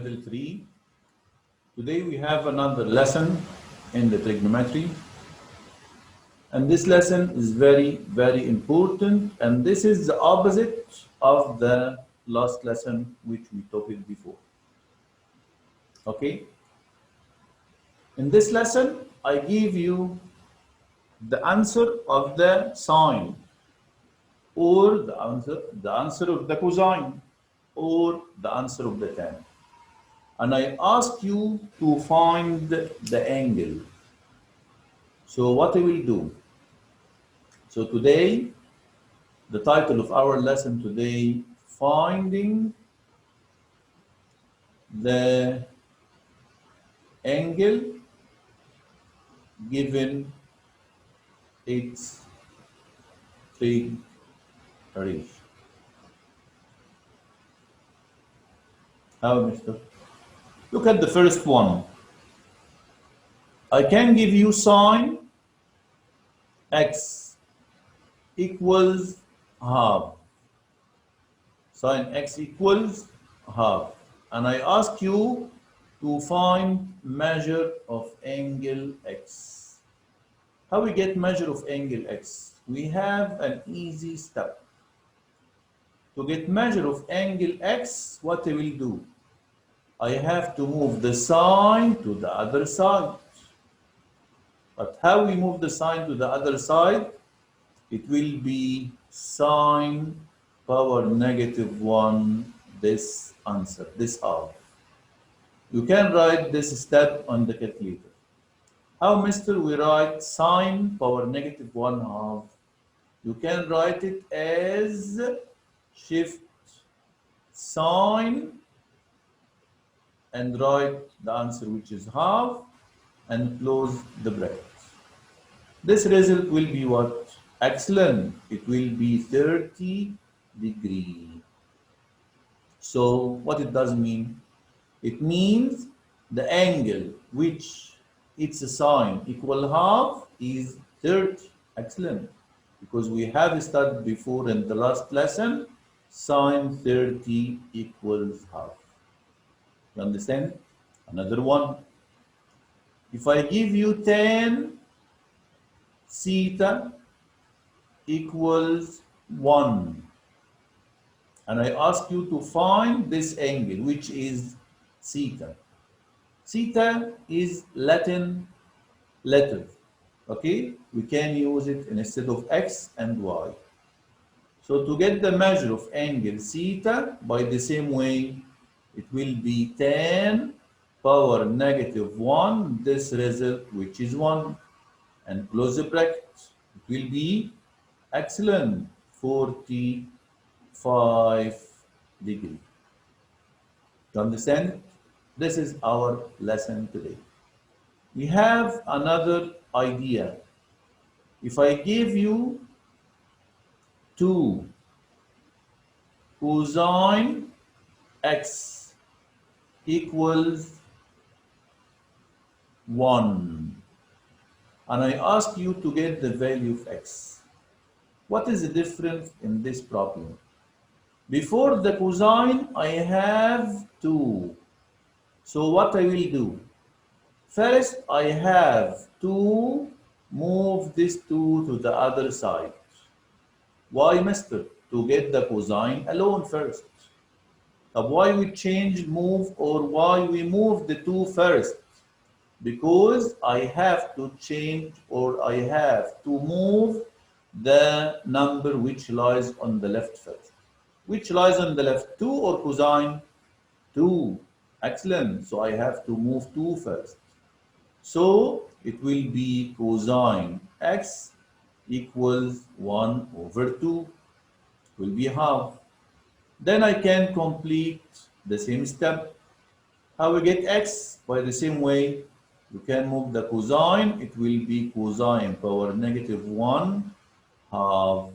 level 3. Today we have another lesson in the trigonometry. And this lesson is very, very important. And this is the opposite of the last lesson which we talked before. Okay? In this lesson, I give you the answer of the sine, or the answer of the cosine, or the answer of the tan. And I ask you to find the angle. So what I will do? So today, the title of our lesson today, finding the angle given its trig ratio. How, mister? Look at the first one. I can give you sine x equals half. Sine x equals half. And I ask you to find measure of angle x. How we get measure of angle x? We have an easy step. To get measure of angle x, what I will do? I have to move the sine to the other side. But how we move the sine to the other side? It will be sine power negative 1, this answer, this half. You can write this step on the calculator. How, mister, we write sine power negative 1 half? You can write it as shift sine and write the answer, which is half, and close the bracket. This result will be what? Excellent. It will be 30 degrees. So what it does mean? It means the angle which its sine equal half is 30. Excellent. Because we have studied before in the last lesson, sine 30 equals half. You understand? Another one. If I give you tan theta equals 1, and I ask you to find this angle, which is theta. Theta is Latin letter. Okay? We can use it instead of x and y. So to get the measure of angle theta, by the same way, it will be tan power negative 1, this result, which is 1, and close the bracket. It will be excellent, 45 degrees. You understand? This is our lesson today. We have another idea. If I give you 2 cosine x equals 1, and I ask you to get the value of x. What is the difference in this problem? Before the cosine, I have 2. So what I will do? First, I have to move this 2 to the other side. Why, mister? To get the cosine alone first. But why we change move, or why we move the 2 first? Because I have to change, or I have to move the number which lies on the left first. Which lies on the left, 2 or cosine? 2. Excellent. So I have to move 2 first. So it will be cosine x equals 1 over 2. Will be half. Then I can complete the same step. How we get x? By the same way, you can move the cosine. It will be cosine power negative 1 half.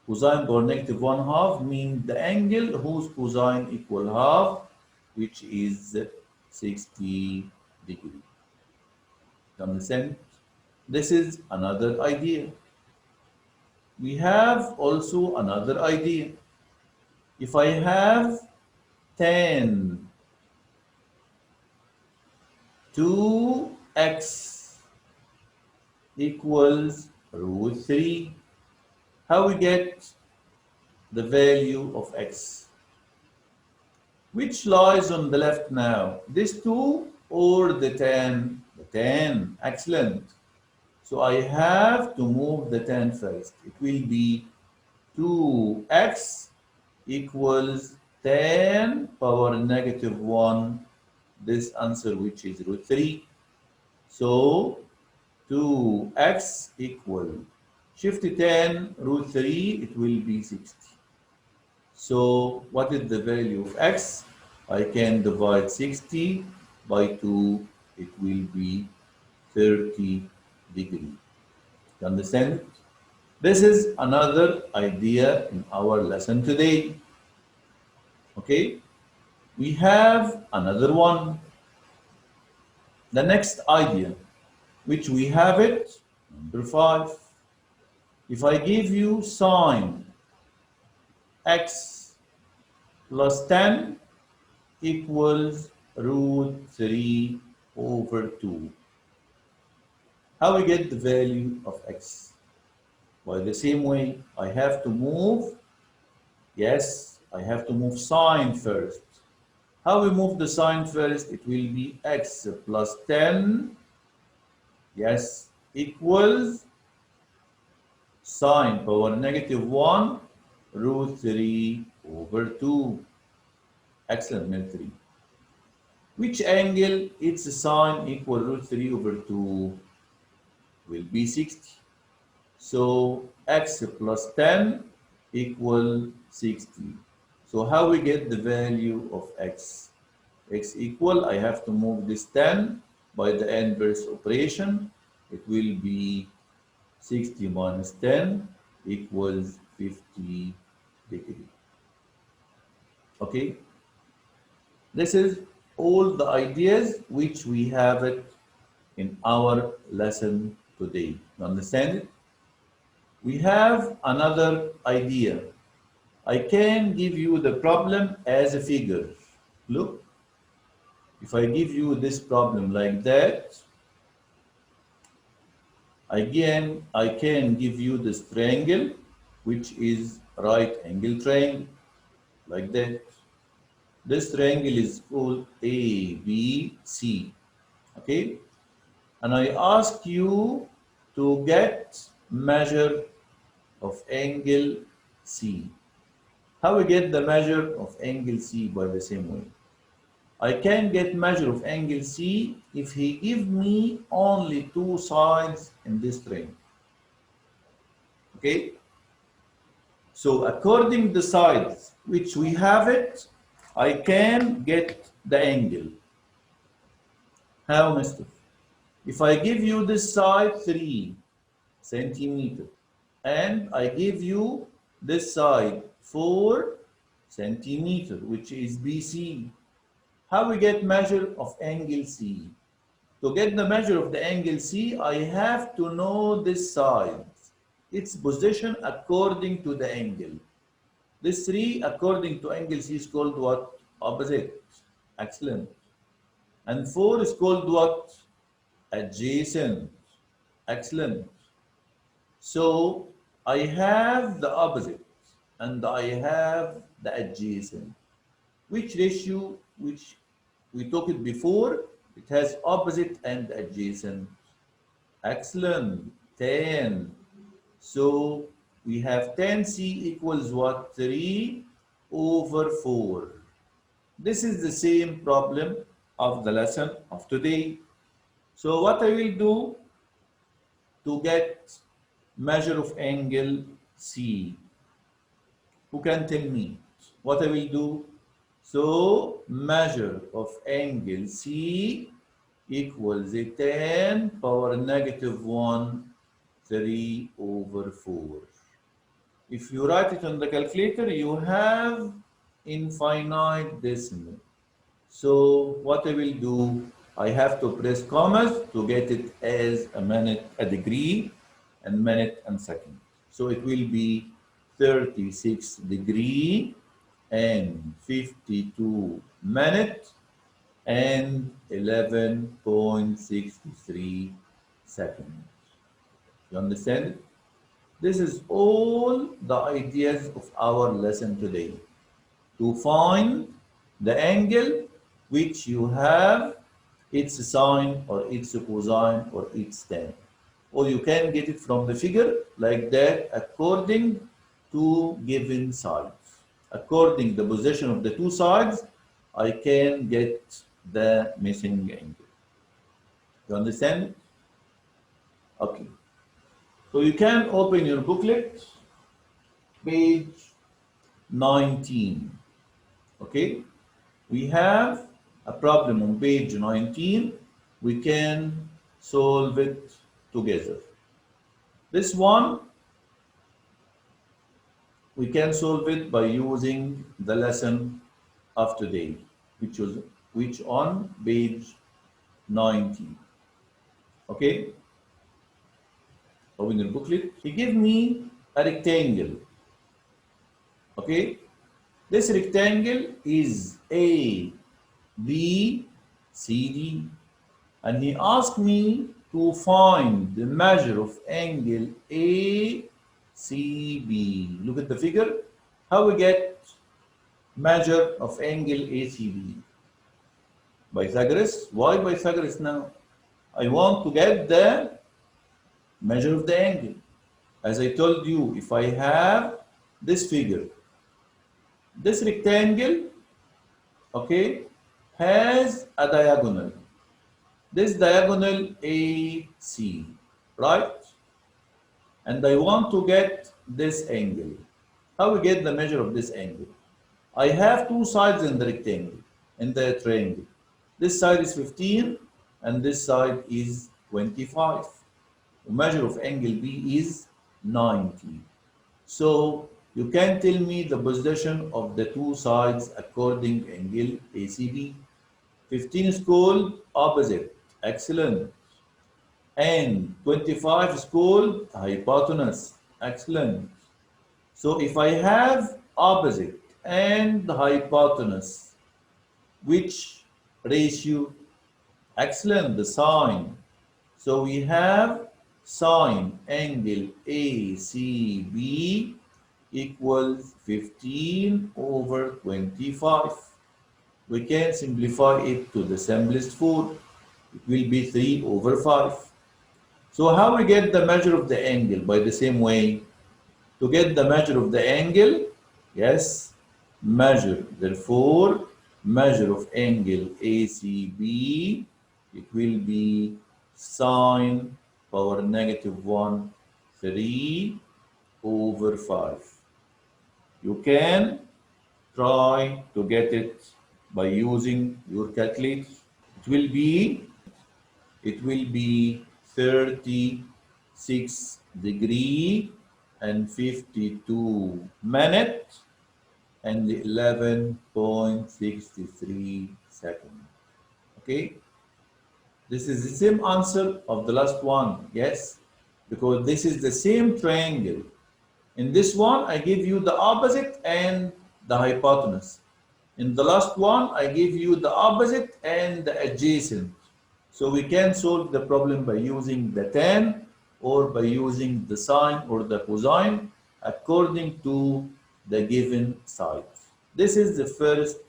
Cosine power negative 1 half means the angle whose cosine equal half, which is 60 degrees. Understand? This is another idea. We have also another idea. If I have tan 2x equals root 3. How we get the value of x? Which lies on the left now? This 2 or the 10? The 10. Excellent. So I have to move the 10 first. It will be 2x equals 10 power negative 1. This answer, which is root 3. So 2x equal, shift 10 root 3, it will be 60. So what is the value of x? I can divide 60 by 2, it will be 30 degrees. You understand it? This is another idea in our lesson today. Okay, we have another one. The next idea, which we have it, number 5. If I give you sine x plus 10 equals root 3 over 2. How we get the value of x? By the same way, I have to move, yes, I have to move sine first. How we move the sine first? It will be x plus 10, yes, equals sine power negative 1 root 3 over 2. Excellent, number 3. Which angle its sine equal root 3 over 2 will be 60. So x plus 10 equal 60. So how we get the value of x? X equal, I have to move this 10 by the inverse operation. It will be 60 minus 10 equals 50 degree. Okay? This is all the ideas which we have it in our lesson today. You understand it? We have another idea. I can give you the problem as a figure. Look, if I give you this problem like that, again, I can give you this triangle, which is right angle triangle, like that. This triangle is called ABC, okay? And I ask you to get measure of angle C. How we get the measure of angle C? By the same way. I can get measure of angle C if he give me only two sides in this triangle. Okay? So according to the sides which we have it, I can get the angle. How, mister? If I give you this side 3 centimeter and I give you this side 4 centimeter, which is BC, how we get measure of angle C? To get the measure of the angle C, I have to know this side, its position according to the angle. This 3 according to angle C is called what? Opposite. Excellent. And 4 is called what? Adjacent. Excellent. So I have the opposite and I have the adjacent. Which ratio, which we talked before, it has opposite and adjacent. Excellent. 10. So we have 10C equals what? 3 over 4. This is the same problem of the lesson of today. So what I will do to get measure of angle C? Who can tell me what I will do? So measure of angle C equals a 10 power negative 1, 3 over 4. If you write it on the calculator, you have infinite decimal. So what I will do, I have to press commas to get it as a minute, a degree, and minute and second. So it will be 36 degree and 52 minute and 11.63 seconds. You understand it? This is all the ideas of our lesson today. To find the angle which you have its sine or its cosine or its tan. Or you can get it from the figure like that according to given sides. According the position of the two sides, I can get the missing angle. You understand? Okay. So you can open your booklet, page 19. Okay? We have a problem on page 19. We can solve it together. This one, we can solve it by using the lesson of today, which on page 19. Okay? Open the booklet. He gave me a rectangle. Okay? This rectangle is A, B, C, D. And he asked me to find the measure of angle ACB. Look at the figure. How we get measure of angle ACB? Pythagoras. Why Pythagoras now? I want to get the measure of the angle. As I told you, if I have this figure, this rectangle, okay, has a diagonal. This diagonal AC, right? And I want to get this angle. How we get the measure of this angle? I have two sides in the rectangle, in the triangle. This side is 15 and this side is 25. The measure of angle B is 90. So you can tell me the position of the two sides according angle ACB. 15 is called opposite. Excellent. And 25 is called hypotenuse. Excellent. So if I have opposite and hypotenuse, which ratio? Excellent, the sine. So we have sine angle ACB equals 15 over 25. We can simplify it to the simplest form. It will be 3 over 5. So how we get the measure of the angle? By the same way. To get the measure of the angle, yes, measure. Therefore, measure of angle ACB, it will be sine power negative 1, 3 over 5. You can try to get it by using your calculator. It will be 36 degree and 52 minutes and 11.63 seconds. Okay, this is the same answer of the last one. Yes, because this is the same triangle. In this one I give you the opposite and the hypotenuse. In the last one I give you the opposite and the adjacent. So we can solve the problem by using the tan or by using the sine or the cosine according to the given side. This is the first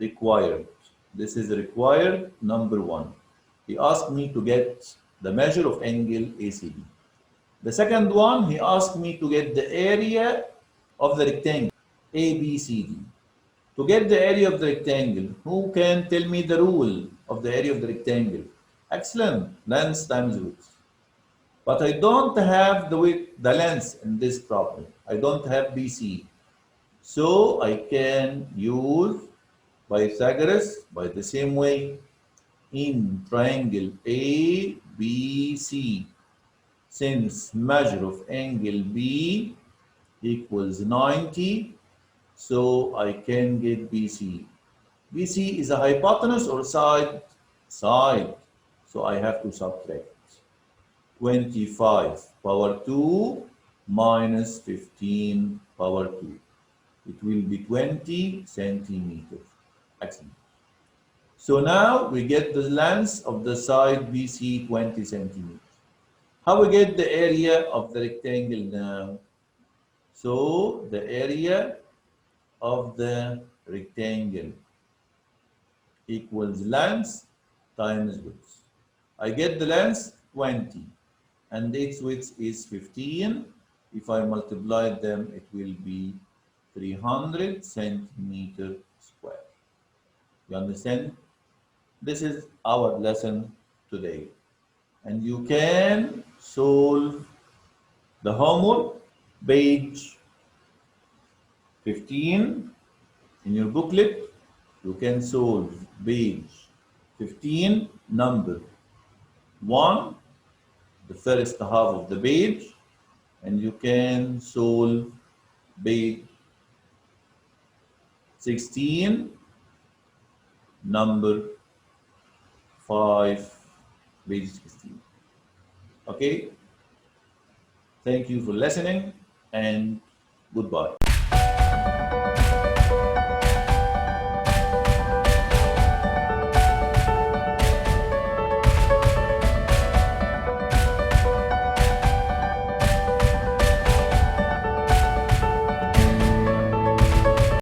required. This is required number one. He asked me to get the measure of angle ACB. The second one, he asked me to get the area of the rectangle ABCD. To get the area of the rectangle, who can tell me the rule of the area of the rectangle? Excellent, length times width. But I don't have the width, the length in this problem. I don't have BC. So I can use Pythagoras by the same way in triangle ABC. Since measure of angle B equals 90, so I can get BC. BC is a hypotenuse or side? Side. So I have to subtract 25 power 2 minus 15 power 2. It will be 20 centimeters. Excellent. So now we get the length of the side BC 20 centimeters. How we get the area of the rectangle now? So the area of the rectangle equals length times width. I get the length 20 and its width is 15. If I multiply them, it will be 300 centimeter square. You understand? This is our lesson today. And you can solve the homework, page 15 in your booklet. You can solve page 15, number 1, the first half of the page, and you can solve page 16, number 5, page 16. Okay? Thank you for listening and goodbye.